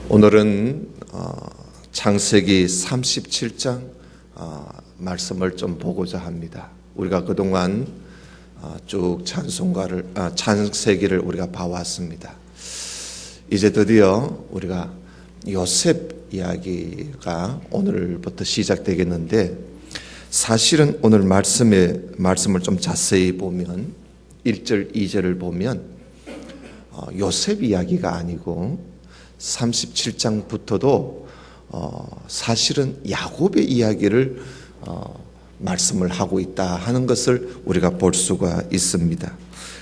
오늘은 창세기 37장 말씀을 좀 보고자 합니다. 우리가 그동안 쭉 창세기를 우리가 봐왔습니다. 이제 드디어 우리가 요셉 이야기가 오늘부터 시작되겠는데, 사실은 오늘 말씀을 좀 자세히 보면 1절, 2절을 보면 요셉 이야기가 아니고 37장부터도 사실은 야곱의 이야기를 말씀을 하고 있다 하는 것을 우리가 볼 수가 있습니다.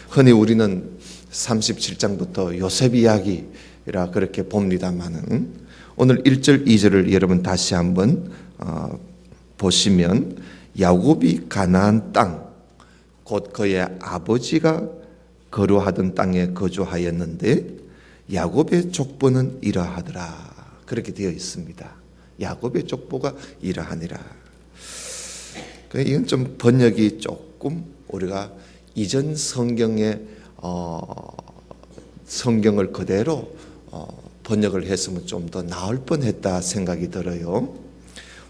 흔히 우리는 37장부터 요셉 이야기라 그렇게 봅니다만은, 오늘 1절, 2절을 여러분 다시 한번 보시면, 야곱이 가나안 땅, 곧 그의 아버지가 거류하던 땅에 거주하였는데 야곱의 족보는 이러하더라, 그렇게 되어 있습니다. 야곱의 족보가 이러하니라. 이건 좀 번역이 조금 우리가 이전 성경의 성경을 그대로 번역을 했으면 좀 더 나을 뻔했다 생각이 들어요.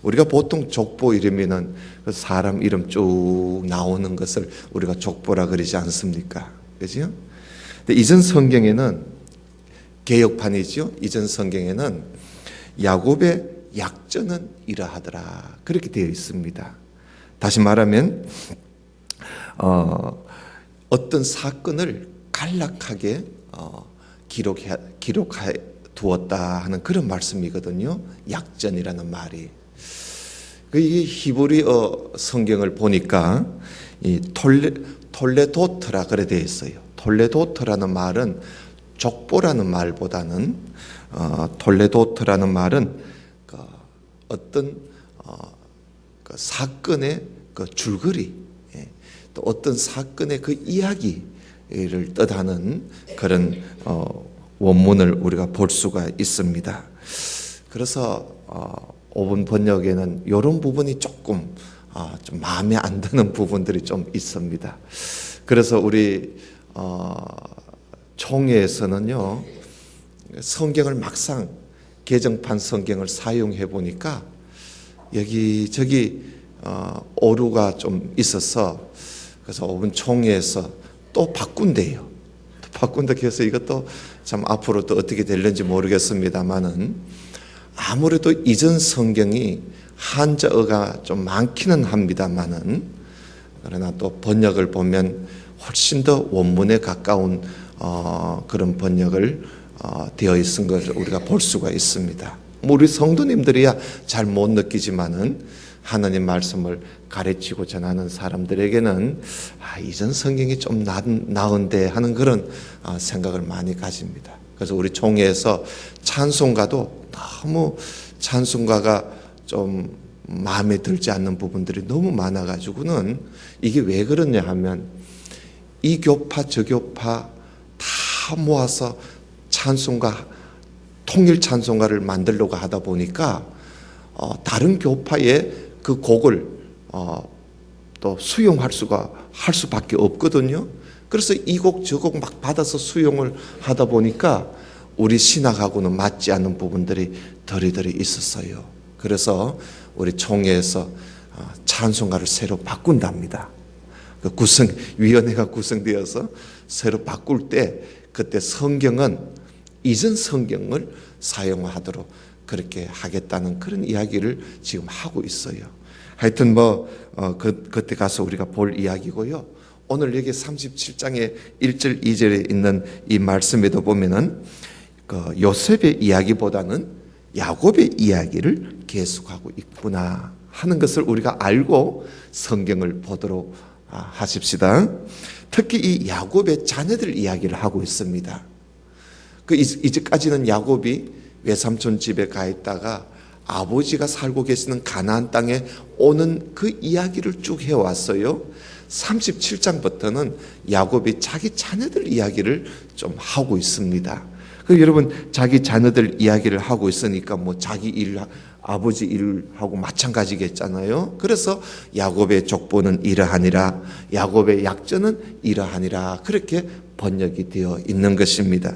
우리가 보통 족보 이름에는 사람 이름 쭉 나오는 것을 우리가 족보라 그러지 않습니까? 그죠? 근데 이전 성경에는, 개역판이죠. 이전 성경에는 야곱의 약전은 이러하더라, 그렇게 되어 있습니다. 다시 말하면 어떤 사건을 간략하게 기록해 두었다 하는 그런 말씀이거든요. 약전이라는 말이. 이게 히브리어 성경을 보니까 이 톨레도트라 그래 되어 있어요. 톨레도트라는 말은 족보라는 말보다는 톨레도트라는 말은 어떤 그 사건의 그 줄거리, 또 어떤 사건의 그 이야기를 뜻하는 그런 원문을 우리가 볼 수가 있습니다. 그래서 5분 번역에는 이런 부분이 조금 좀 마음에 안 드는 부분들이 좀 있습니다. 그래서 우리 총회에서는요, 성경을 막상 개정판 성경을 사용해 보니까 여기저기 오류가 좀 있어서, 그래서 5분 총회에서 또 바꾼대요. 바꾼다 해서 이것도 참 앞으로 또 어떻게 될는지 모르겠습니다만은, 아무래도 이전 성경이 한자어가 좀 많기는 합니다만은, 그러나 또 번역을 보면 훨씬 더 원문에 가까운 그런 번역을 되어 있은 것을 우리가 볼 수가 있습니다. 우리 성도님들이야 잘 못 느끼지만은, 하나님 말씀을 가르치고 전하는 사람들에게는 이전 성경이 좀 나은데 하는 그런 생각을 많이 가집니다. 그래서 우리 총회에서 찬송가도 너무 찬송가가 좀 마음에 들지 않는 부분들이 너무 많아가지고는, 이게 왜 그러냐 하면, 이 교파 저 교파 다 모아서 찬송가, 통일 찬송가를 만들려고 하다 보니까 다른 교파의 그 곡을 또 수용할 수밖에 없거든요. 그래서 이 곡 저 곡 막 받아서 수용을 하다 보니까 우리 신학하고는 맞지 않는 부분들이 덜이덜이 있었어요. 그래서 우리 총회에서 찬송가를 새로 바꾼답니다. 위원회가 구성되어서 새로 바꿀 때, 그때 성경은 이전 성경을 사용하도록 그렇게 하겠다는 그런 이야기를 지금 하고 있어요. 하여튼 그때 가서 우리가 볼 이야기고요. 오늘 여기 37장의 1절, 2절에 있는 이 말씀에도 보면은 요셉의 이야기보다는 야곱의 이야기를 계속하고 있구나 하는 것을 우리가 알고 성경을 보도록 하십시다. 특히 이 야곱의 자녀들 이야기를 하고 있습니다. 이제까지는 야곱이 외삼촌 집에 가 있다가 아버지가 살고 계시는 가나안 땅에 오는 그 이야기를 쭉 해왔어요. 37장부터는 야곱이 자기 자녀들 이야기를 좀 하고 있습니다. 여러분, 자기 자녀들 이야기를 하고 있으니까 자기 일, 아버지 일하고 마찬가지겠잖아요. 그래서 야곱의 족보는 이러하니라, 야곱의 약전은 이러하니라, 그렇게 번역이 되어 있는 것입니다.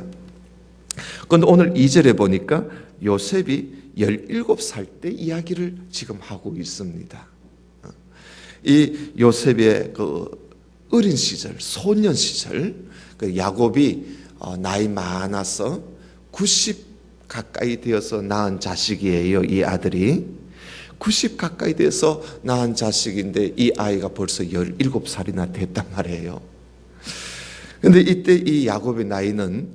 그런데 오늘 2절에 보니까 요셉이 17살 때 이야기를 지금 하고 있습니다. 이 요셉의 그 어린 시절, 소년 시절, 그 야곱이 나이 많아서 90 가까이 되어서 낳은 자식이에요. 이 아들이 90 가까이 돼서 낳은 자식인데 이 아이가 벌써 17살이나 됐단 말이에요. 그런데 이때 이 야곱의 나이는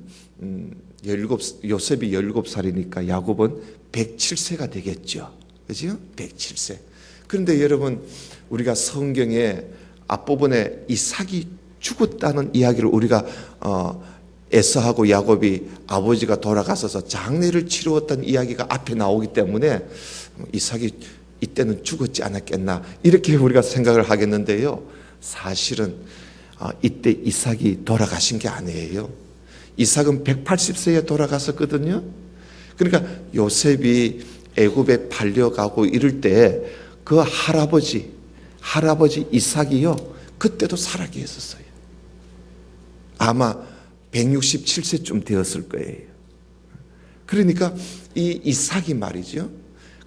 요셉이 17살이니까 야곱은 107세가 되겠죠. 그죠? 107세. 그런데 여러분, 우리가 성경에 앞부분에 이삭이 죽었다는 이야기를 우리가 에서하고 야곱이 아버지가 돌아가셔서 장례를 치루었던 이야기가 앞에 나오기 때문에 이삭이 이때는 죽었지 않았겠나 이렇게 우리가 생각을 하겠는데요. 사실은 이때 이삭이 돌아가신 게 아니에요. 이삭은 180세에 돌아갔었거든요. 그러니까 요셉이 애굽에 팔려가고 이럴 때 그 할아버지 이삭이요, 그때도 살아 계셨어요. 아마 167세쯤 되었을 거예요. 그러니까 이 이삭이 말이죠,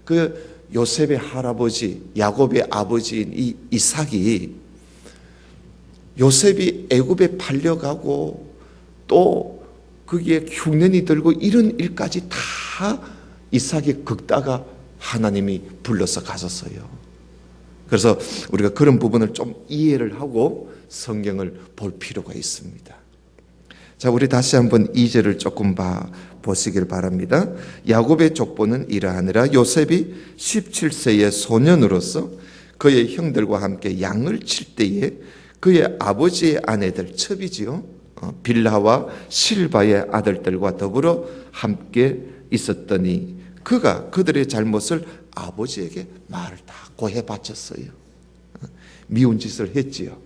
그 요셉의 할아버지, 야곱의 아버지인 이 이삭이 요셉이 애굽에 팔려가고 또 거기에 흉년이 들고 이런 일까지 다 이삭이 겪다가 하나님이 불러서 가셨어요. 그래서 우리가 그런 부분을 좀 이해를 하고 성경을 볼 필요가 있습니다. 자, 우리 다시 한번 2절을 조금 보시길 바랍니다. 야곱의 족보는 이러하니라. 요셉이 17세의 소년으로서 그의 형들과 함께 양을 칠 때에 그의 아버지의 아내들, 첩이지요, 빌하와 실바의 아들들과 더불어 함께 있었더니 그가 그들의 잘못을 아버지에게 말을 다 고해 바쳤어요. 미운 짓을 했지요.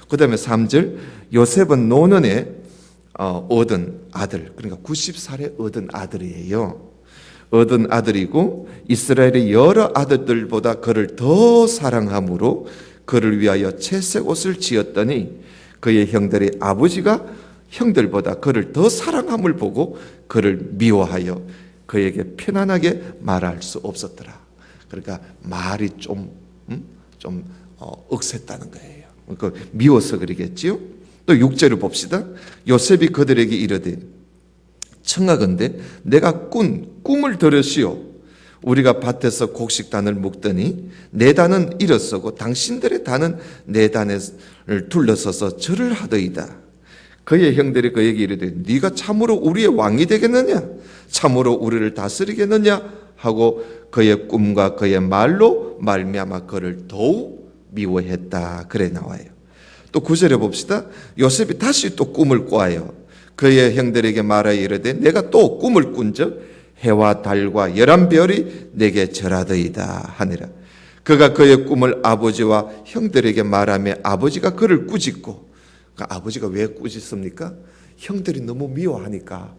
그 다음에 3절, 요셉은 노년에 얻은 아들, 그러니까 90살에 얻은 아들이에요. 얻은 아들이고 이스라엘의 여러 아들들보다 그를 더 사랑함으로 그를 위하여 채색 옷을 지었더니 그의 형들의 아버지가 형들보다 그를 더 사랑함을 보고 그를 미워하여 그에게 편안하게 말할 수 없었더라. 그러니까 말이 좀 억셌다는 거예요. 미워서 그러겠지요. 또 6절을 봅시다. 요셉이 그들에게 이르되 청하건대 내가 꿈을 들으시오. 우리가 밭에서 곡식단을 묶더니 내 단은 일어서고 당신들의 단은 내 단을 둘러서서 절을 하더이다. 그의 형들이 그에게 이르되 네가 참으로 우리의 왕이 되겠느냐, 참으로 우리를 다스리겠느냐 하고 그의 꿈과 그의 말로 말미암아 그를 더욱 미워했다. 그래 나와요. 또 9절에 봅시다. 요셉이 다시 또 꿈을 꿔요. 그의 형들에게 말하여 이르되 내가 또 꿈을 꾼적 해와 달과 11별이 내게 절하더이다 하니라. 그가 그의 꿈을 아버지와 형들에게 말하며 아버지가 그를 꾸짖고, 그러니까 아버지가 왜 꾸짖습니까? 형들이 너무 미워하니까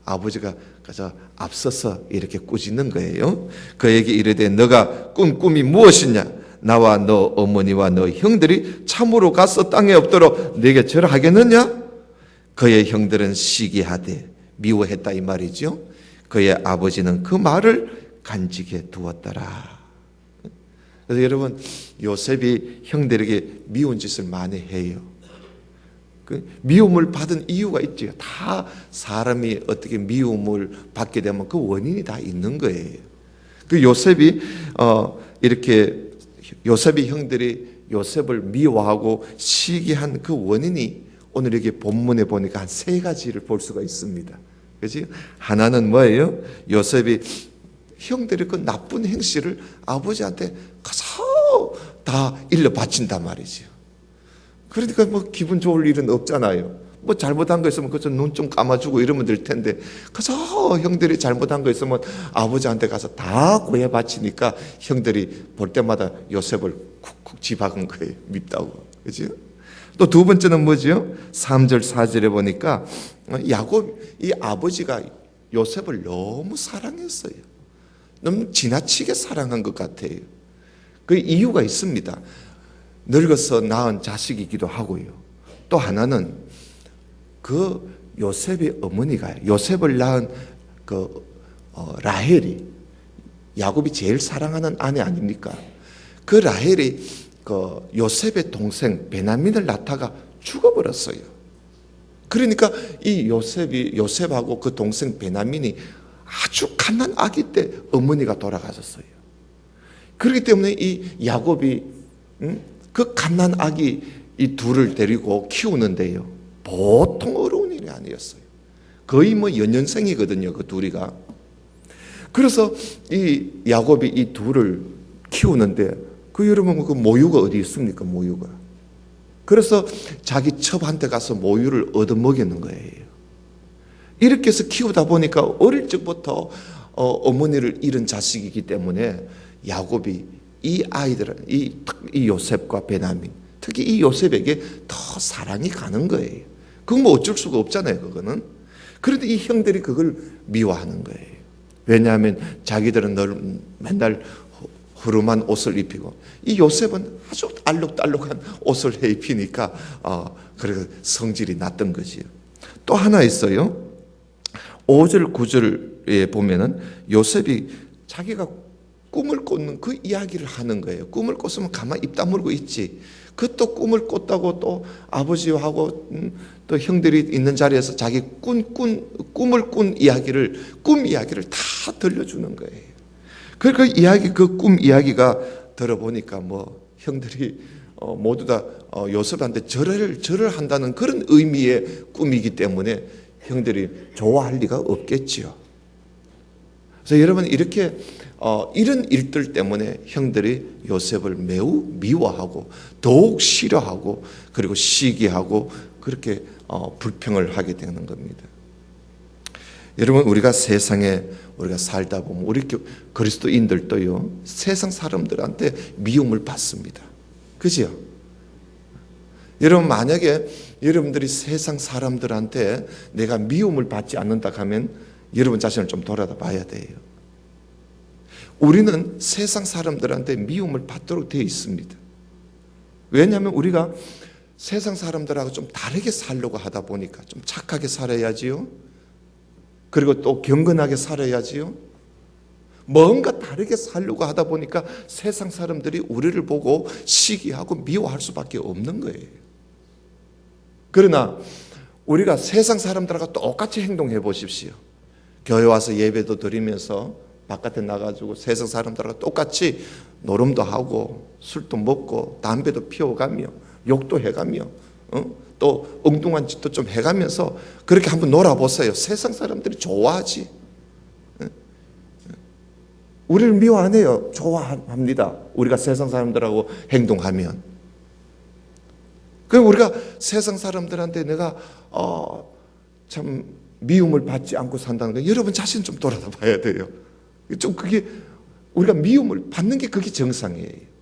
아버지가 그저 앞서서 이렇게 꾸짖는 거예요. 그에게 이르되 너가 꾼 꿈이 무엇이냐? 나와 너 어머니와 너 형들이 참으로 가서 땅에 없도록 내게 절하겠느냐? 그의 형들은 시기하되 미워했다 이 말이죠. 그의 아버지는 그 말을 간직해 두었더라. 그래서 여러분, 요셉이 형들에게 미운 짓을 많이 해요. 그 미움을 받은 이유가 있죠. 다 사람이 어떻게 미움을 받게 되면 그 원인이 다 있는 거예요. 그 요셉이 이렇게 요셉의 형들이 요셉을 미워하고 시기한 그 원인이 오늘 여기 본문에 보니까 한 3가지를 볼 수가 있습니다. 그렇지? 하나는 뭐예요? 요셉이 형들의 그 나쁜 행실을 아버지한테 가서 다 일러 바친단 말이죠. 그러니까 뭐 기분 좋을 일은 없잖아요. 뭐 잘못한 거 있으면 그저 눈 좀 감아주고 이러면 될 텐데 그저 형들이 잘못한 거 있으면 아버지한테 가서 다 고해 바치니까 형들이 볼 때마다 요셉을 쿡쿡 집박은 거예요. 밉다고. 그죠? 또 2번째는 뭐지요? 3절 4절에 보니까 야곱 이 아버지가 요셉을 너무 사랑했어요. 너무 지나치게 사랑한 것 같아요. 그 이유가 있습니다. 늙어서 낳은 자식이기도 하고요. 또 하나는 그 요셉의 어머니가 요셉을 낳은 라헬이 야곱이 제일 사랑하는 아내 아닙니까? 그 라헬이 요셉의 동생 베냐민을 낳다가 죽어버렸어요. 그러니까 이 요셉하고 그 동생 베냐민이 아주 갓난 아기 때 어머니가 돌아가셨어요. 그렇기 때문에 이 야곱이 그 갓난 아기 이 둘을 데리고 키우는데요, 보통 어려운 일이 아니었어요. 거의 연년생이거든요, 그 둘이가. 그래서 이 야곱이 이 둘을 키우는데 여러분 그 모유가 어디 있습니까? 모유가. 그래서 자기 첩한테 가서 모유를 얻어먹이는 거예요. 이렇게 해서 키우다 보니까 어릴 적부터 어머니를 잃은 자식이기 때문에 야곱이 이 아이들, 이 요셉과 베냐민, 특히 이 요셉에게 더 사랑이 가는 거예요. 그건 어쩔 수가 없잖아요, 그거는. 그런데 이 형들이 그걸 미워하는 거예요. 왜냐하면 자기들은 맨날 허름한 옷을 입히고 이 요셉은 아주 알록달록한 옷을 해 입히니까 그래서 성질이 났던 거지요. 또 하나 있어요. 5절 9절에 보면은 요셉이 자기가 꿈을 꿨는 그 이야기를 하는 거예요. 꿈을 꿨으면 가만히 입 다물고 있지. 그 또 꿈을 꿨다고 또 아버지하고 또 형들이 있는 자리에서 자기 꿈을 꾼 이야기를, 꿈 이야기를 다 들려주는 거예요. 그 꿈 이야기가 들어보니까 형들이 모두 다 요셉한테 절을 한다는 그런 의미의 꿈이기 때문에 형들이 좋아할 리가 없겠지요. 그래서 여러분 이렇게 이런 일들 때문에 형들이 요셉을 매우 미워하고 더욱 싫어하고 그리고 시기하고 그렇게 불평을 하게 되는 겁니다. 여러분 우리가 세상에 우리가 살다 보면 우리 그리스도인들도요 세상 사람들한테 미움을 받습니다. 그죠? 여러분 만약에 여러분들이 세상 사람들한테 내가 미움을 받지 않는다 하면 여러분 자신을 좀 돌아봐야 돼요. 우리는 세상 사람들한테 미움을 받도록 되어 있습니다. 왜냐하면 우리가 세상 사람들하고 좀 다르게 살려고 하다 보니까 좀 착하게 살아야지요. 그리고 또 경건하게 살아야지요. 뭔가 다르게 살려고 하다 보니까 세상 사람들이 우리를 보고 시기하고 미워할 수밖에 없는 거예요. 그러나 우리가 세상 사람들하고 똑같이 행동해 보십시오. 교회 와서 예배도 드리면서 바깥에 나가지고 세상 사람들하고 똑같이 노름도 하고 술도 먹고 담배도 피워가며 욕도 해가며 또 엉뚱한 짓도 좀 해가면서 그렇게 한번 놀아보세요. 세상 사람들이 좋아하지. 우리를 미워 안 해요. 좋아합니다. 우리가 세상 사람들하고 행동하면. 그럼 우리가 세상 사람들한테 내가 참 미움을 받지 않고 산다는 거 여러분 자신 좀 돌아봐야 돼요. 좀 그게 우리가 미움을 받는 게 그게 정상이에요.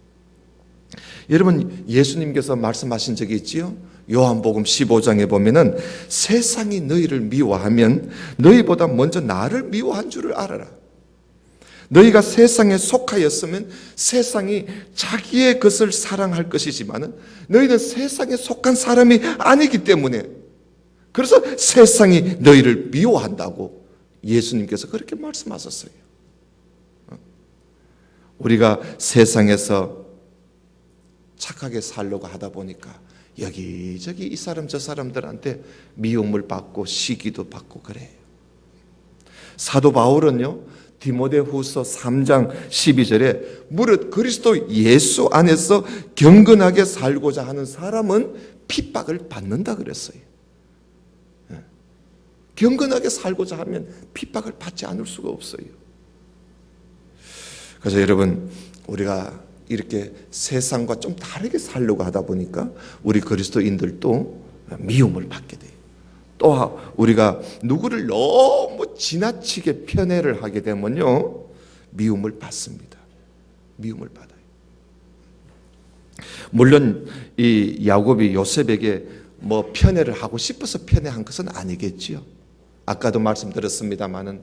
여러분 예수님께서 말씀하신 적이 있지요. 요한복음 15장에 보면은 세상이 너희를 미워하면 너희보다 먼저 나를 미워한 줄을 알아라. 너희가 세상에 속하였으면 세상이 자기의 것을 사랑할 것이지만은 너희는 세상에 속한 사람이 아니기 때문에 그래서 세상이 너희를 미워한다고 예수님께서 그렇게 말씀하셨어요. 우리가 세상에서 착하게 살려고 하다 보니까 여기저기 이 사람 저 사람들한테 미움을 받고 시기도 받고 그래요. 사도 바울은요 디모데후서 3장 12절에 무릇 그리스도 예수 안에서 경건하게 살고자 하는 사람은 핍박을 받는다 그랬어요. 경건하게 살고자 하면 핍박을 받지 않을 수가 없어요. 그래서 여러분 우리가 이렇게 세상과 좀 다르게 살려고 하다 보니까 우리 그리스도인들도 미움을 받게 돼요. 또 우리가 누구를 너무 지나치게 편애를 하게 되면요 미움을 받습니다. 미움을 받아요. 물론 이 야곱이 요셉에게 편애를 하고 싶어서 편애한 것은 아니겠지요. 아까도 말씀드렸습니다마는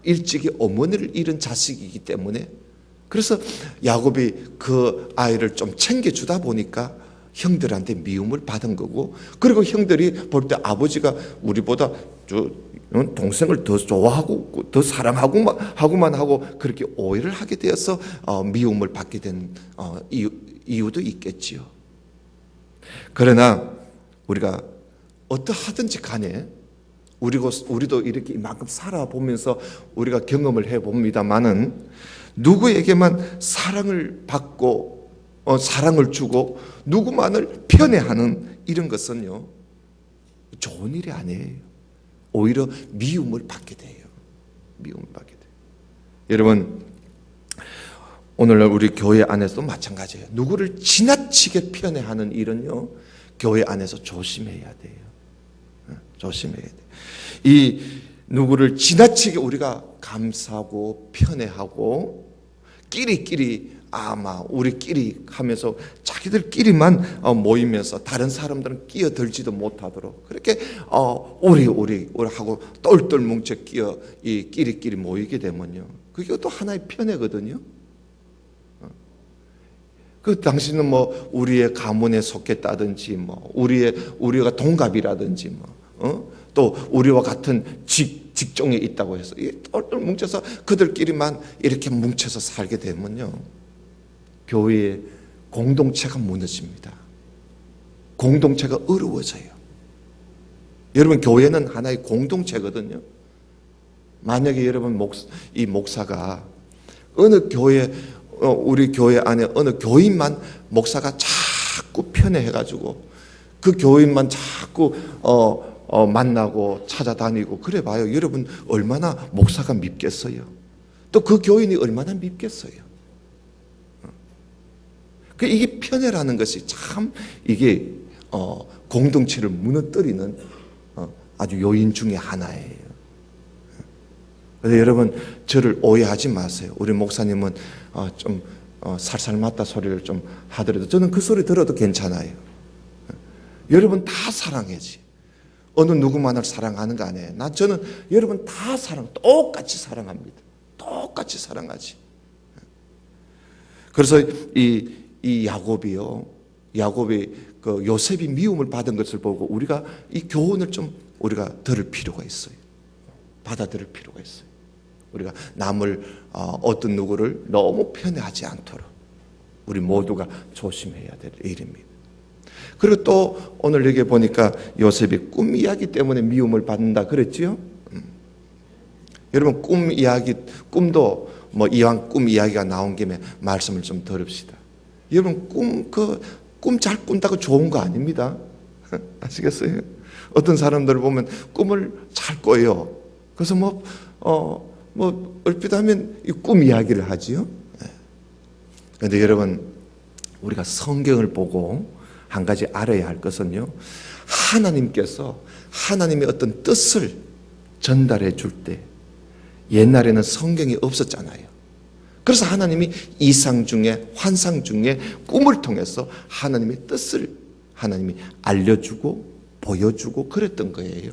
일찍이 어머니를 잃은 자식이기 때문에 그래서 야곱이 그 아이를 좀 챙겨주다 보니까 형들한테 미움을 받은 거고, 그리고 형들이 볼 때 아버지가 우리보다 동생을 더 좋아하고 더 사랑하고만 하고 그렇게 오해를 하게 되어서 미움을 받게 된 이유도 있겠지요. 그러나 우리가 어떠하든지 간에 우리도 이렇게 이만큼 살아보면서 우리가 경험을 해봅니다마는, 누구에게만 사랑을 받고 사랑을 주고 누구만을 편애하는 이런 것은요, 좋은 일이 아니에요. 오히려 미움을 받게 돼요. 미움을 받게 돼요. 여러분, 오늘날 우리 교회 안에서도 마찬가지예요. 누구를 지나치게 편애하는 일은요, 교회 안에서 조심해야 돼요. 조심해야 돼요. 이 누구를 지나치게 우리가 감싸고 편애하고 끼리끼리 우리끼리 하면서 자기들끼리만 모이면서 다른 사람들은 끼어들지도 못하도록 그렇게 우리 하고 똘똘 뭉쳐 이 끼리끼리 모이게 되면요, 그게 또 하나의 편애거든요. 그 당신은 뭐 우리의 가문에 속했다든지 우리가 동갑이라든지 또 우리와 같은 직종에 있다고 해서 똘똘 뭉쳐서 그들끼리만 이렇게 뭉쳐서 살게 되면요, 교회의 공동체가 무너집니다. 공동체가 어려워져요. 여러분, 교회는 하나의 공동체거든요. 만약에 여러분 이 목사가 어느 교회 우리 교회 안에 어느 교인만 목사가 자꾸 편애해가지고 그 교인만 자꾸 만나고 찾아다니고 그래 봐요. 여러분 얼마나 목사가 밉겠어요. 또 그 교인이 얼마나 밉겠어요. 이게 편애라는 것이 참 이게 공동체를 무너뜨리는 아주 요인 중에 하나예요. 그래서 여러분 저를 오해하지 마세요. 우리 목사님은 좀 살살 맞다 소리를 좀 하더라도 저는 그 소리 들어도 괜찮아요. 여러분 다 사랑해지. 어느 누구만을 사랑하는 거 아니에요. 저는 여러분 다 똑같이 사랑합니다. 똑같이 사랑하지. 그래서 이 야곱이 그 요셉이 미움을 받은 것을 보고 우리가 이 교훈을 좀 우리가 들을 필요가 있어요. 받아들일 필요가 있어요. 우리가 남을 어떤 누구를 너무 편애하지 않도록 우리 모두가 조심해야 될 일입니다. 그리고 또 오늘 여기 보니까 요셉이 꿈 이야기 때문에 미움을 받는다 그랬지요? 여러분 꿈도 이왕 꿈 이야기가 나온 김에 말씀을 좀 들읍시다. 여러분 꿈 잘 꾼다고 좋은 거 아닙니다. 아시겠어요? 어떤 사람들을 보면 꿈을 잘 꿔요. 그래서 얼핏 하면 이 꿈 이야기를 하지요. 그런데 여러분 우리가 성경을 보고 한 가지 알아야 할 것은요, 하나님께서 하나님의 어떤 뜻을 전달해 줄 때, 옛날에는 성경이 없었잖아요. 그래서 하나님이 이상 중에 환상 중에 꿈을 통해서 하나님의 뜻을 하나님이 알려주고 보여주고 그랬던 거예요.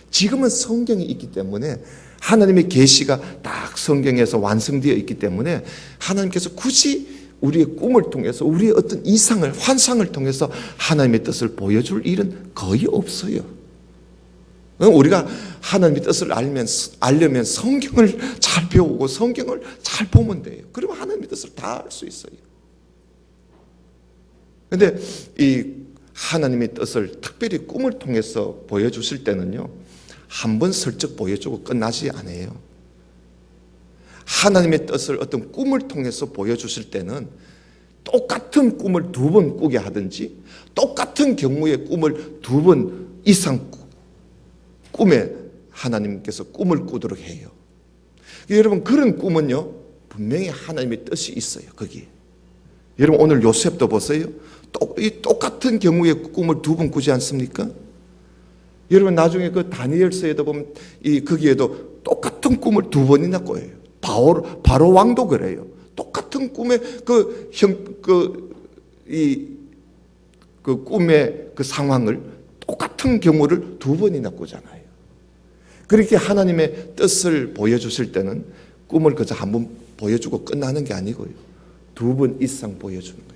지금은 성경이 있기 때문에 하나님의 계시가 딱 성경에서 완성되어 있기 때문에 하나님께서 굳이 우리의 꿈을 통해서 우리의 어떤 이상을 환상을 통해서 하나님의 뜻을 보여줄 일은 거의 없어요. 우리가 하나님의 뜻을 알려면 성경을 잘 배우고 성경을 잘 보면 돼요. 그러면 하나님의 뜻을 다 알 수 있어요. 그런데 이 하나님의 뜻을 특별히 꿈을 통해서 보여주실 때는요, 한 번 슬쩍 보여주고 끝나지 않아요. 하나님의 뜻을 어떤 꿈을 통해서 보여주실 때는 똑같은 꿈을 2번 꾸게 하든지 똑같은 경우의 꿈을 2번 이상 꿈에 하나님께서 꿈을 꾸도록 해요. 여러분 그런 꿈은요 분명히 하나님의 뜻이 있어요. 거기에 여러분 오늘 요셉도 보세요. 이 똑같은 경우의 꿈을 2번 꾸지 않습니까? 여러분 나중에 그 다니엘서에도 보면 거기에도 똑같은 꿈을 2번이나 꿔요. 바로 왕도 그래요. 똑같은 꿈의 그 꿈의 그 상황을 똑같은 경우를 2번이나 꾸잖아요. 그렇게 하나님의 뜻을 보여주실 때는 꿈을 그저 한 번 보여주고 끝나는 게 아니고요. 2번 이상 보여주는 거예요.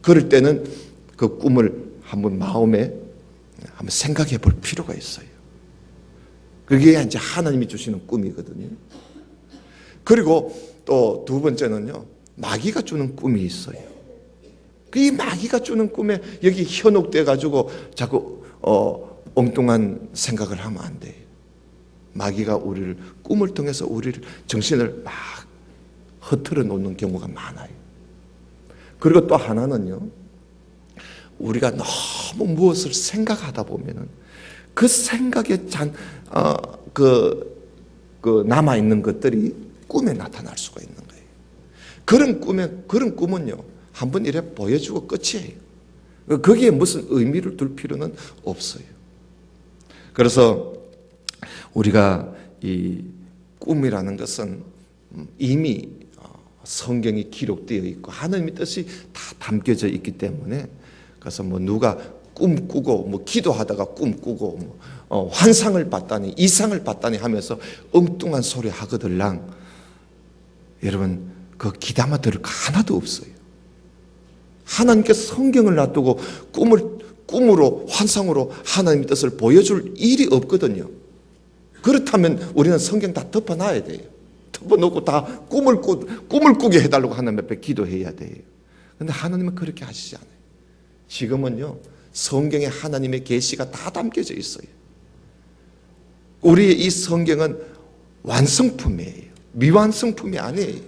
그럴 때는 그 꿈을 한번 마음에 한번 생각해 볼 필요가 있어요. 그게 이제 하나님이 주시는 꿈이거든요. 그리고 또 두 번째는요, 마귀가 주는 꿈이 있어요. 이 마귀가 주는 꿈에 여기 현혹돼 가지고 자꾸 엉뚱한 생각을 하면 안 돼요. 마귀가 우리를 꿈을 통해서 우리를 정신을 막 흐트러 놓는 경우가 많아요. 그리고 또 하나는요, 우리가 너무 무엇을 생각하다 보면은 그 생각에 남아 있는 것들이 꿈에 나타날 수가 있는 거예요. 그런 꿈은요, 한번 이래 보여주고 끝이에요. 거기에 무슨 의미를 둘 필요는 없어요. 그래서 우리가 이 꿈이라는 것은 이미 성경이 기록되어 있고 하나님의 뜻이 다 담겨져 있기 때문에, 그래서 뭐 누가 꿈꾸고 뭐 기도하다가 꿈꾸고 환상을 봤다니 이상을 봤다니 하면서 엉뚱한 소리 하거들랑, 여러분 그 귀담아 들을 거 하나도 없어요. 하나님께서 성경을 놔두고 꿈으로 환상으로 하나님의 뜻을 보여줄 일이 없거든요. 그렇다면 우리는 성경 다 덮어놔야 돼요. 덮어놓고 다 꿈을 꾸게 해달라고 하나님 앞에 기도해야 돼요. 그런데 하나님은 그렇게 하시지 않아요. 지금은요, 성경에 하나님의 계시가 다 담겨져 있어요. 우리의 이 성경은 완성품이에요. 미완성품이 아니에요.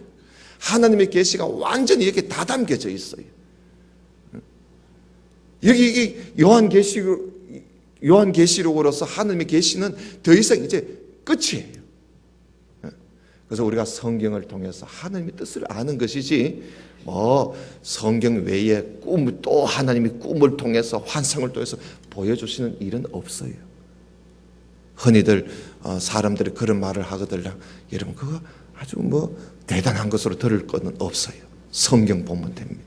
하나님의 계시가 완전히 여기 다 담겨져 있어요. 여기 이게 요한계시록으로서 하나님의 계시는 더 이상 이제 끝이에요. 그래서 우리가 성경을 통해서 하나님의 뜻을 아는 것이지, 성경 외에 또 하나님이 꿈을 통해서 환상을 통해서 보여주시는 일은 없어요. 흔히들 사람들이 그런 말을 하거든요. 여러분 그거 아주 대단한 것으로 들을 것은 없어요. 성경 보면 됩니다.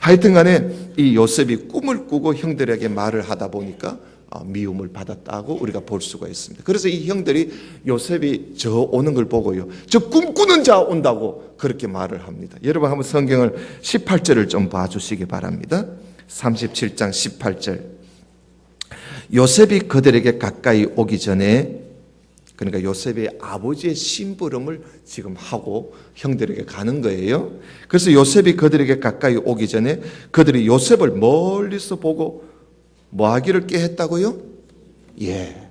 하여튼 간에 이 요셉이 꿈을 꾸고 형들에게 말을 하다 보니까 미움을 받았다고 우리가 볼 수가 있습니다. 그래서 이 형들이 요셉이 저 오는 걸 보고요, 저 꿈꾸는 자 온다고 그렇게 말을 합니다. 여러분 한번 성경을 18절을 좀 봐주시기 바랍니다. 37장 18절. 요셉이 그들에게 가까이 오기 전에, 그러니까 요셉이 아버지의 심부름을 지금 하고 형들에게 가는 거예요. 그래서 요셉이 그들에게 가까이 오기 전에 그들이 요셉을 멀리서 보고 뭐 하기를 꾀했다고요? 예,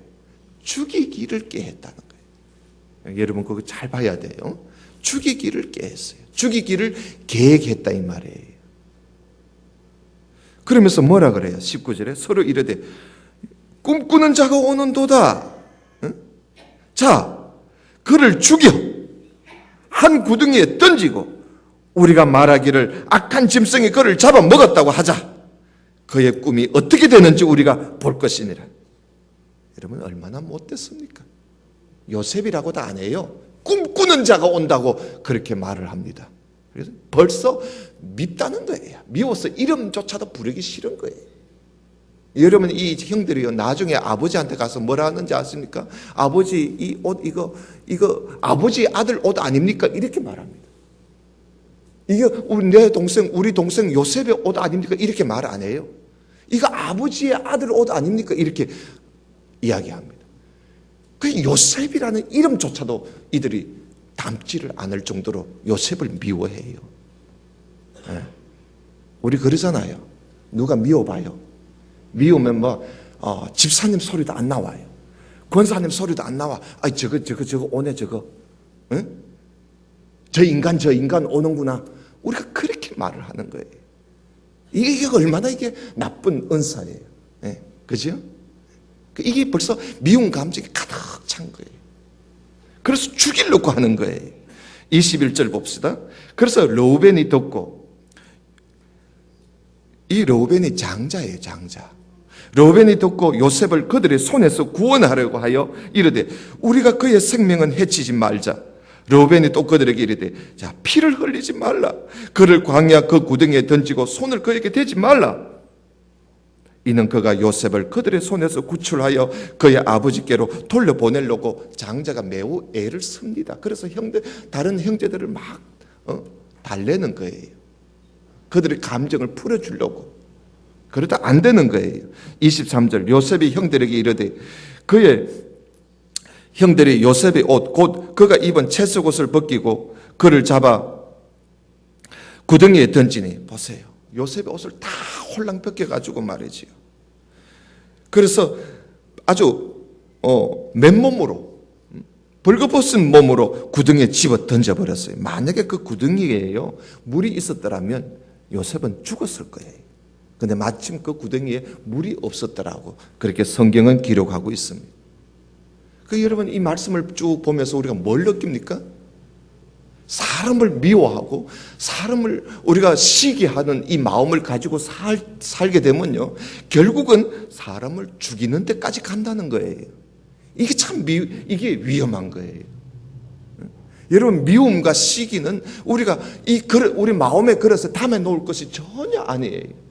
죽이기를 꾀했다는 거예요. 여러분 그거 잘 봐야 돼요. 죽이기를 꾀했어요. 죽이기를 계획했다 이 말이에요. 그러면서 뭐라 그래요? 19절에 서로 이르되 꿈꾸는 자가 오는도다. 자, 그를 죽여 한 구덩이에 던지고 우리가 말하기를 악한 짐승이 그를 잡아먹었다고 하자. 그의 꿈이 어떻게 되는지 우리가 볼 것이니라. 여러분 얼마나 못됐습니까? 요셉이라고도 안 해요. 꿈꾸는 자가 온다고 그렇게 말을 합니다. 그래서 벌써 밉다는 거예요. 미워서 이름조차도 부르기 싫은 거예요. 여러분 이 형들이요, 나중에 아버지한테 가서 뭐라 하는지 아십니까? 아버지 이 옷 이거 아버지 아들 옷 아닙니까? 이렇게 말합니다. 이게 우리 동생 요셉의 옷 아닙니까? 이렇게 말 안 해요. 이거 아버지의 아들 옷 아닙니까? 이렇게 이야기합니다. 그 요셉이라는 이름조차도 이들이 담지를 않을 정도로 요셉을 미워해요. 네. 우리 그러잖아요. 누가 미워봐요. 미우면 집사님 소리도 안 나와요. 권사님 소리도 안 나와. 저거 오네 저거. 응? 저 인간 오는구나. 우리가 그렇게 말을 하는 거예요. 이게 얼마나 이게 나쁜 은사예요. 네. 그죠? 이게 벌써 미운 감정이 가득 찬 거예요. 그래서 죽이려고 하는 거예요. 21절 봅시다. 그래서 르우벤이 듣고, 이 르우벤이 장자예요, 장자. 르우벤이 듣고 요셉을 그들의 손에서 구원하려고 하여 이르되 우리가 그의 생명은 해치지 말자. 르우벤이 또 그들에게 이르되 자, 피를 흘리지 말라. 그를 광야 그 구덩이에 던지고 손을 그에게 대지 말라. 이는 그가 요셉을 그들의 손에서 구출하여 그의 아버지께로 돌려보내려고 장자가 매우 애를 씁니다. 그래서 다른 형제들을 막 달래는 거예요. 그들의 감정을 풀어주려고. 그러다 안 되는 거예요. 23절 요셉이 형들에게 이르되 그의 형들이 요셉의 옷 곧 그가 입은 채색옷을 벗기고 그를 잡아 구덩이에 던지니 보세요. 요셉의 옷을 다 홀랑 벗겨가지고 말이지요. 그래서 아주 맨몸으로 벌거벗은 몸으로 구덩이에 집어 던져버렸어요. 만약에 그 구덩이에요 물이 있었더라면 요셉은 죽었을 거예요. 근데 마침 그 구덩이에 물이 없었더라고. 그렇게 성경은 기록하고 있습니다. 여러분 이 말씀을 쭉 보면서 우리가 뭘 느낍니까? 사람을 미워하고 사람을 우리가 시기하는 이 마음을 가지고 살게 되면요 결국은 사람을 죽이는 데까지 간다는 거예요. 이게 참 이게 위험한 거예요. 여러분 미움과 시기는 우리가 우리 마음에 그릇에 담아 놓을 것이 전혀 아니에요.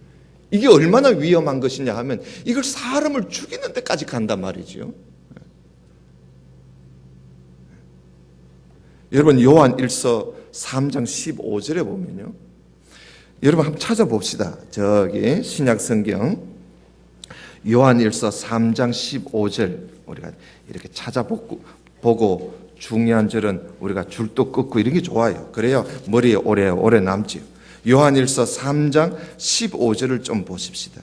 이게 얼마나 위험한 것이냐 하면 이걸 사람을 죽이는 데까지 간단 말이죠. 여러분 요한 1서 3장 15절에 보면요. 여러분 한번 찾아봅시다. 저기 신약 성경 요한 1서 3장 15절 우리가 이렇게 찾아보고 중요한 절은 우리가 줄도 끊고 이런 게 좋아요. 그래야 머리에 오래 남지요. 요한 1서 3장 15절을 좀 보십시다.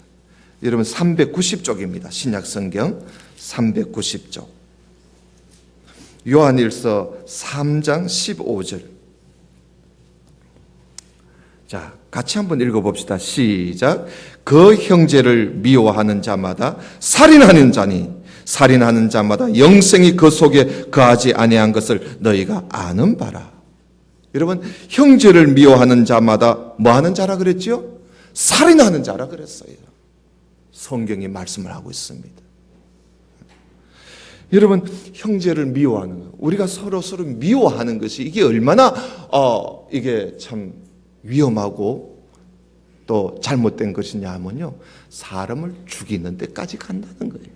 여러분 390쪽입니다. 신약 성경 390쪽. 요한일서 3장 15절. 자, 같이 한번 읽어봅시다. 시작. 그 형제를 미워하는 자마다 살인하는 자니 살인하는 자마다 영생이 그 속에 거하지 아니한 것을 너희가 아는 바라. 여러분 형제를 미워하는 자마다 뭐 하는 자라 그랬죠? 살인하는 자라 그랬어요. 성경이 말씀을 하고 있습니다. 여러분 형제를 미워하는 것, 우리가 서로 미워하는 것이 이게 얼마나 이게 참 위험하고 또 잘못된 것이냐 하면요 사람을 죽이는 데까지 간다는 거예요.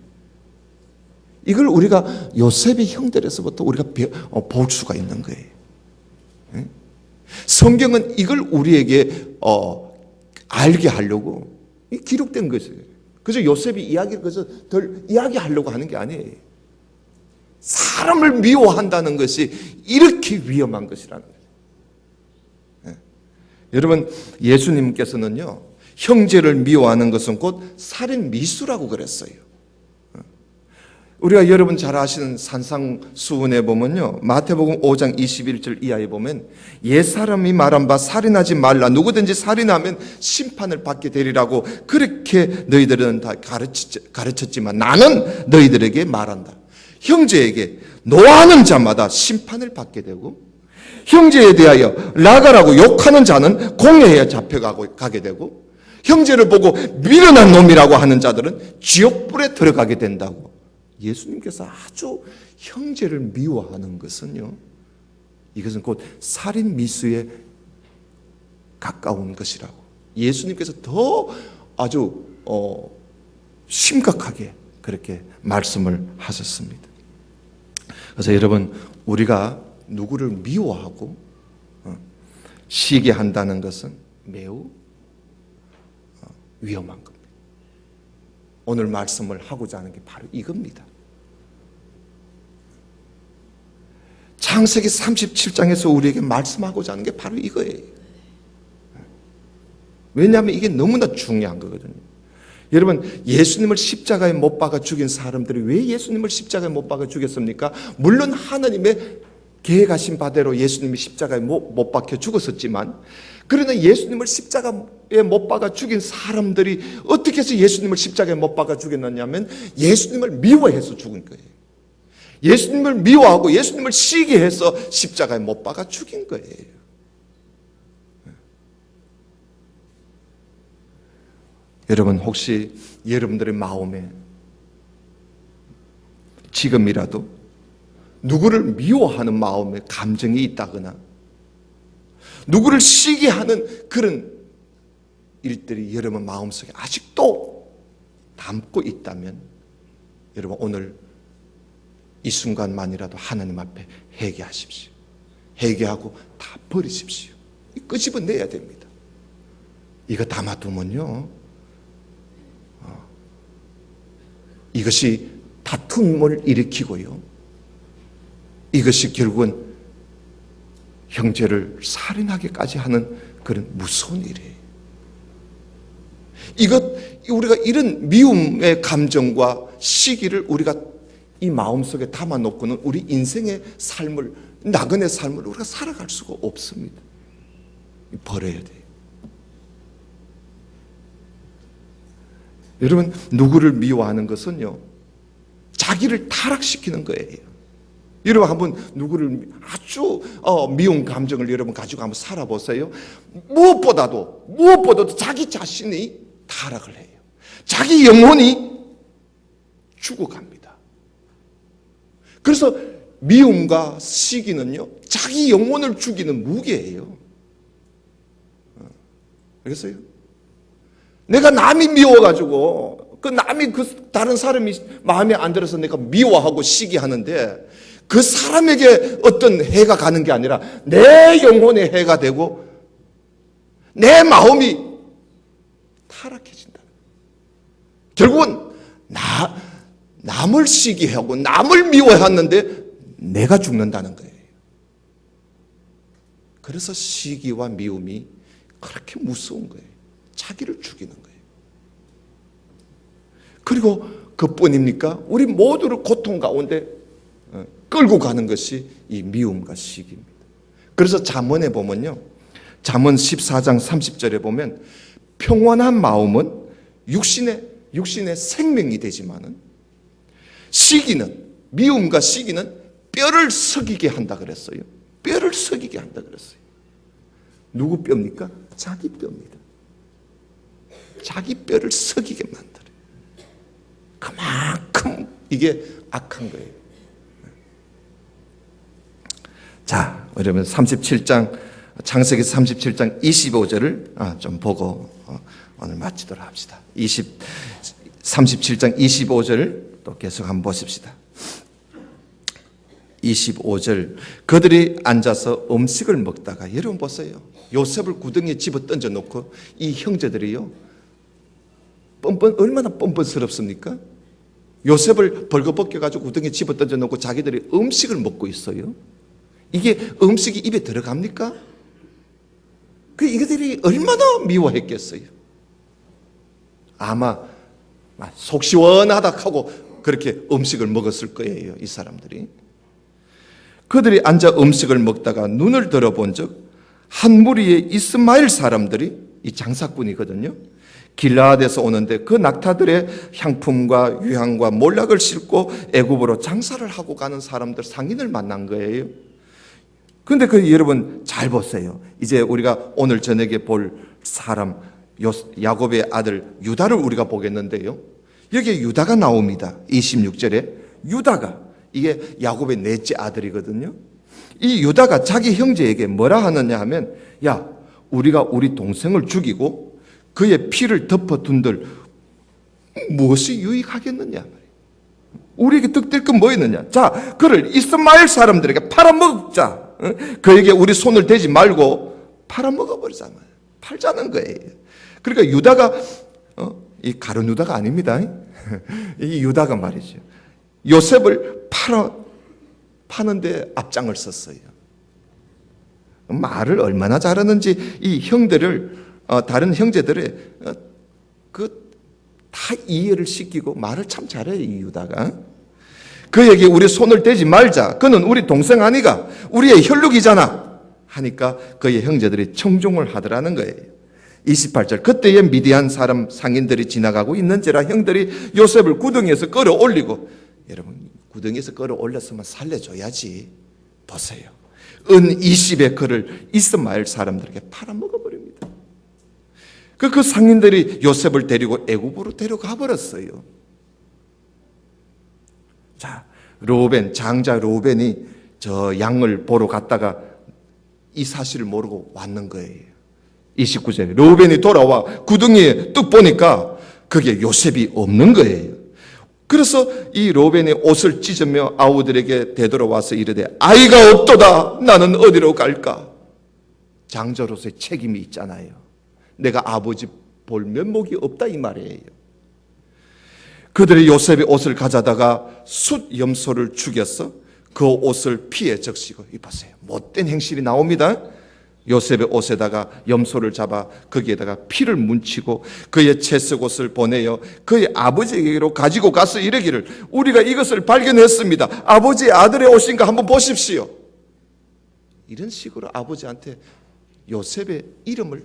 이걸 우리가 요셉의 형들에서부터 우리가 볼 수가 있는 거예요. 성경은 이걸 우리에게 알게 하려고 기록된 것이에요. 그저 요셉이 이야기를 그저 덜 이야기하려고 하는 게 아니에요. 사람을 미워한다는 것이 이렇게 위험한 것이라는 거예요. 여러분 예수님께서는요 형제를 미워하는 것은 곧 살인 미수라고 그랬어요. 우리가 여러분 잘 아시는 산상수훈에 보면요 마태복음 5장 21절 이하에 보면 옛사람이 말한 바 살인하지 말라 누구든지 살인하면 심판을 받게 되리라고 그렇게 너희들은 다 가르쳤지만 나는 너희들에게 말한다. 형제에게 노하는 자마다 심판을 받게 되고 형제에 대하여 나가라고 욕하는 자는 공회에 잡혀가게 되고 형제를 보고 미련한 놈이라고 하는 자들은 지옥불에 들어가게 된다고. 예수님께서 아주 형제를 미워하는 것은요 이것은 곧 살인 미수에 가까운 것이라고 예수님께서 더 아주 심각하게 그렇게 말씀을 하셨습니다. 그래서 여러분 우리가 누구를 미워하고 시기한다는 것은 매우 위험한 겁니다. 오늘 말씀을 하고자 하는 게 바로 이겁니다. 창세기 37장에서 우리에게 말씀하고자 하는 게 바로 이거예요. 왜냐하면 이게 너무나 중요한 거거든요. 여러분 예수님을 십자가에 못 박아 죽인 사람들이 왜 예수님을 십자가에 못 박아 죽였습니까? 물론 하나님의 계획하신 바대로 예수님이 십자가에 못 박혀 죽었었지만 그러나 예수님을 십자가에 못 박아 죽인 사람들이 어떻게 해서 예수님을 십자가에 못 박아 죽였느냐면 예수님을 미워해서 죽은 거예요. 예수님을 미워하고 예수님을 시기해서 십자가에 못 박아 죽인 거예요. 여러분 혹시 여러분들의 마음에 지금이라도 누구를 미워하는 마음의 감정이 있다거나 누구를 시기하는 그런 일들이 여러분 마음속에 아직도 담고 있다면 여러분 오늘 이 순간만이라도 하나님 앞에 회개하십시오. 회개하고 다 버리십시오. 끄집어내야 됩니다. 이거 담아두면요 이것이 다툼을 일으키고요. 이것이 결국은 형제를 살인하기까지 하는 그런 무서운 일이에요. 우리가 이런 미움의 감정과 시기를 우리가 이 마음속에 담아놓고는 우리 인생의 삶을, 나그네 삶을 우리가 살아갈 수가 없습니다. 버려야 돼요. 여러분, 누구를 미워하는 것은요, 자기를 타락시키는 거예요. 여러분 한번 누구를 아주 미운 감정을 여러분 가지고 한번 살아보세요. 무엇보다도 자기 자신이 타락을 해요. 자기 영혼이 죽어갑니다. 그래서 미움과 시기는요, 자기 영혼을 죽이는 무게예요. 알겠어요? 내가 남이 미워가지고 다른 사람이 마음에 안 들어서 내가 미워하고 시기하는데 그 사람에게 어떤 해가 가는 게 아니라 내 영혼에 해가 되고 내 마음이 타락해진다. 결국은 남을 시기하고 남을 미워했는데 내가 죽는다는 거예요. 그래서 시기와 미움이 그렇게 무서운 거예요. 자기를 죽이는 거예요. 그리고 그뿐입니까? 우리 모두를 고통 가운데 끌고 가는 것이 이 미움과 시기입니다. 그래서 잠언에 보면요, 잠언 14장 30절에 보면 평온한 마음은 육신의 생명이 되지만은 미움과 시기는 뼈를 썩이게 한다 그랬어요. 뼈를 썩이게 한다 그랬어요. 누구 뼈입니까? 자기 뼈입니다. 자기 뼈를 썩이게 만들어요. 그만큼 이게 악한 거예요. 자, 여러분 37장 창세기 37장 25절을 좀 보고 오늘 마치도록 합시다. 37장 25절을 또 계속 한번 보십시다. 25절, 그들이 앉아서 음식을 먹다가, 여러분 보세요. 요셉을 구덩이에 집어 던져놓고 이 형제들이요, 얼마나 뻔뻔스럽습니까? 요셉을 벌거벗겨가지고 구덩이에 집어 던져놓고 자기들이 음식을 먹고 있어요. 이게 음식이 입에 들어갑니까? 이것들이 얼마나 미워했겠어요. 아마 속 시원하다 하고 그렇게 음식을 먹었을 거예요, 이 사람들이. 그들이 앉아 음식을 먹다가 눈을 들어본 적 한 무리의 이스마엘 사람들이, 이 장사꾼이거든요, 길라앗에서 오는데 그 낙타들의 향품과 유향과 몰락을 싣고 애굽으로 장사를 하고 가는 사람들, 상인을 만난 거예요. 그런데 여러분 잘 보세요. 이제 우리가 오늘 저녁에 볼 사람, 야곱의 아들 유다를 우리가 보겠는데요, 여기에 유다가 나옵니다. 26절에 유다가, 이게 야곱의 넷째 아들이거든요. 이 유다가 자기 형제에게 뭐라 하느냐 하면, 야, 우리가 우리 동생을 죽이고 그의 피를 덮어둔들 무엇이 유익하겠느냐, 우리에게 득될 건 뭐 있느냐. 자, 그를 이스마엘 사람들에게 팔아먹자. 그에게 우리 손을 대지 말고 팔아먹어버리자, 팔자는 거예요. 그러니까 유다가 이 가룟 유다가 아닙니다. 이 유다가 말이죠, 요셉을 파는데 앞장을 섰어요. 말을 얼마나 잘하는지 이 형들을, 다른 형제들의 다 이해를 시키고 말을 참 잘해요, 이 유다가. 그에게 우리 손을 대지 말자. 그는 우리 동생 아니가, 우리의 혈육이잖아 하니까 그의 형제들이 청종을 하더라는 거예요. 28절, 그때에 미디안 사람 상인들이 지나가고 있는지라 형들이 요셉을 구덩이에서 끌어올리고, 여러분 구덩이에서 끌어올렸으면 살려줘야지. 보세요, 은 20의 그를 이스마엘 사람들에게 팔아먹어버립니다. 그 상인들이 요셉을 데리고 애굽으로 데려가 버렸어요. 자, 장자 로벤이 저 양을 보러 갔다가 이 사실을 모르고 왔는 거예요. 29절에 로벤이 돌아와 구덩이에 뚝 보니까 그게 요셉이 없는 거예요. 그래서 이 로벤이 옷을 찢으며 아우들에게 되돌아와서 이르되, 아이가 없도다. 나는 어디로 갈까? 장자로서의 책임이 있잖아요. 내가 아버지 볼 면목이 없다, 이 말이에요. 그들이 요셉의 옷을 가져다가 숫 염소를 죽여서 그 옷을 피에 적시고, 이 보세요, 못된 행실이 나옵니다. 요셉의 옷에다가 염소를 잡아 거기에다가 피를 뭉치고 그의 채색옷을 보내어 그의 아버지에게로 가지고 가서 이르기를, 우리가 이것을 발견했습니다. 아버지의 아들의 옷인가 한번 보십시오. 이런 식으로 아버지한테 요셉의 이름을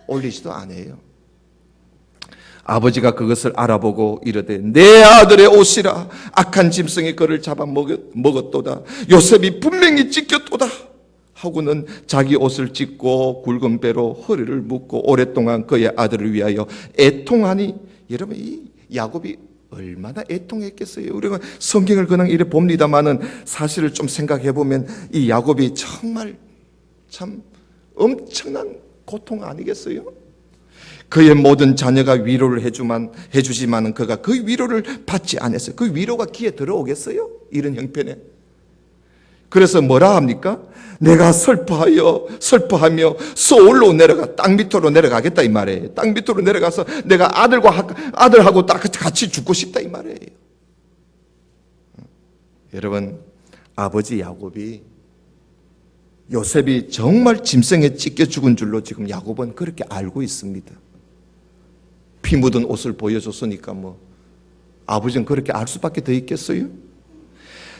올리지도 않아요. 아버지가 그것을 알아보고 이르되, 내 아들의 옷이라. 악한 짐승이 그를 잡아 먹었도다. 요셉이 분명히 찢겼도다 하고는 자기 옷을 찢고 굵은 배로 허리를 묶고 오랫동안 그의 아들을 위하여 애통하니, 여러분 이 야곱이 얼마나 애통했겠어요. 우리가 성경을 그냥 이래 봅니다마는 사실을 좀 생각해 보면 이 야곱이 정말 참 엄청난 고통 아니겠어요? 그의 모든 자녀가 위로를 해주지만 그가 그 위로를 받지 않았어요. 그 위로가 귀에 들어오겠어요? 이런 형편에. 그래서 뭐라 합니까? 내가 슬퍼하며 서울로 내려가, 땅 밑으로 내려가겠다 이 말이에요. 땅 밑으로 내려가서 내가 아들하고 딱 같이 죽고 싶다 이 말이에요. 여러분, 아버지 야곱이 요셉이 정말 짐승에 찢겨 죽은 줄로 지금 야곱은 그렇게 알고 있습니다. 피 묻은 옷을 보여줬으니까 뭐 아버지는 그렇게 알 수밖에 더 있겠어요?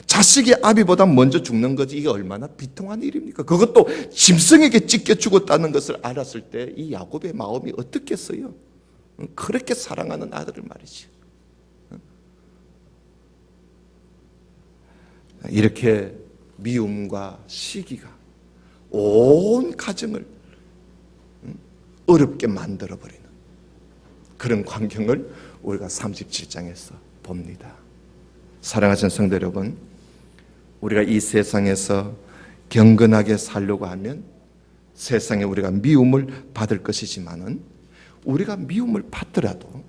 자식이 아비보다 먼저 죽는 거지, 이게 얼마나 비통한 일입니까? 그것도 짐승에게 찢겨 죽었다는 것을 알았을 때 이 야곱의 마음이 어떻겠어요? 그렇게 사랑하는 아들을 말이지. 이렇게 미움과 시기가 온 가정을 어렵게 만들어버리는 그런 광경을 우리가 37장에서 봅니다. 사랑하시는 성도 여러분, 우리가 이 세상에서 경건하게 살려고 하면 세상에 우리가 미움을 받을 것이지만은, 우리가 미움을 받더라도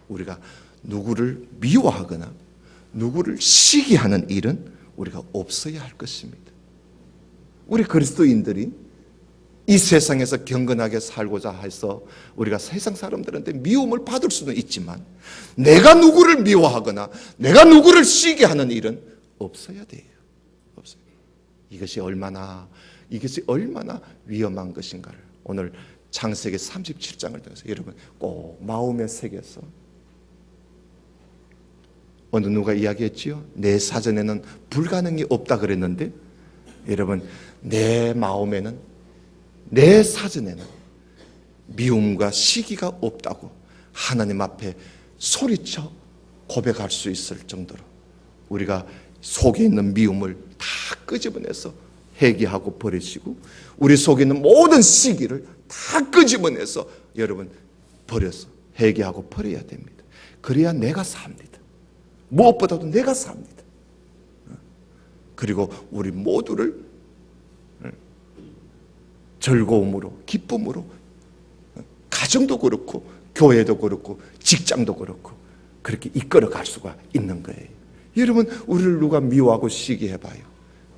우리가 누구를 미워하거나 누구를 시기하는 일은 우리가 없어야 할 것입니다. 우리 그리스도인들이 이 세상에서 경건하게 살고자 해서 우리가 세상 사람들한테 미움을 받을 수는 있지만, 내가 누구를 미워하거나 내가 누구를 시기하는 일은 없어야 돼요. 없어요. 이것이 얼마나 위험한 것인가를 오늘 창세기 37장을 통해서 여러분 꼭 마음에 새겨서, 어느 누가 이야기했지요? 내 사전에는 불가능이 없다 그랬는데, 여러분 내 마음에는, 내 사전에는 미움과 시기가 없다고 하나님 앞에 소리쳐 고백할 수 있을 정도로 우리가 속에 있는 미움을 다 끄집어내서 회개하고 버리시고, 우리 속에 있는 모든 시기를 다 끄집어내서 여러분 버려서 회개하고 버려야 됩니다. 그래야 내가 삽니다. 무엇보다도 내가 삽니다. 그리고 우리 모두를 즐거움으로, 기쁨으로, 가정도 그렇고 교회도 그렇고 직장도 그렇고 그렇게 이끌어 갈 수가 있는 거예요. 여러분, 우리를 누가 미워하고 시기해봐요.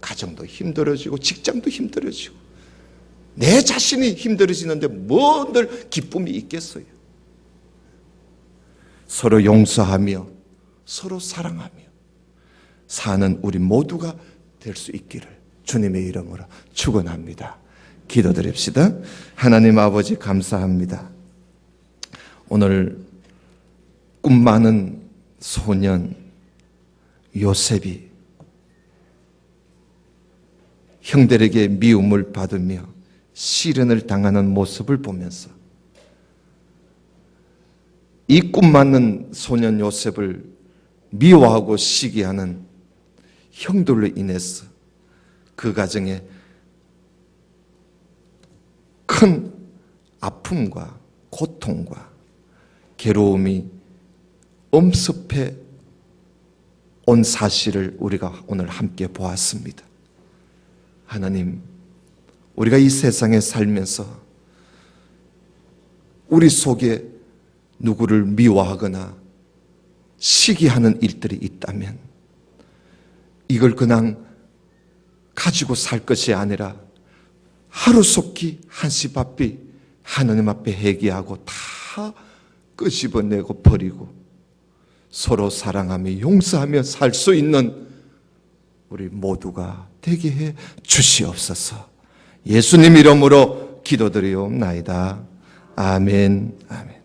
가정도 힘들어지고 직장도 힘들어지고 내 자신이 힘들어지는데 뭔들 기쁨이 있겠어요? 서로 용서하며 서로 사랑하며 사는 우리 모두가 될 수 있기를 주님의 이름으로 축원합니다. 기도드립시다. 하나님 아버지, 감사합니다. 오늘 꿈 많은 소년 요셉이 형들에게 미움을 받으며 시련을 당하는 모습을 보면서 이 꿈 많은 소년 요셉을 미워하고 시기하는 형들로 인해서 그 가정에 큰 아픔과 고통과 괴로움이 엄습해 온 사실을 우리가 오늘 함께 보았습니다. 하나님, 우리가 이 세상에 살면서 우리 속에 누구를 미워하거나 시기하는 일들이 있다면 이걸 그냥 가지고 살 것이 아니라 하루속히 한시바삐 하나님 앞에 회개하고 다 끄집어내고 버리고 서로 사랑하며 용서하며 살 수 있는 우리 모두가 되게 해 주시옵소서. 예수님 이름으로 기도드리옵나이다. 아멘. 아멘.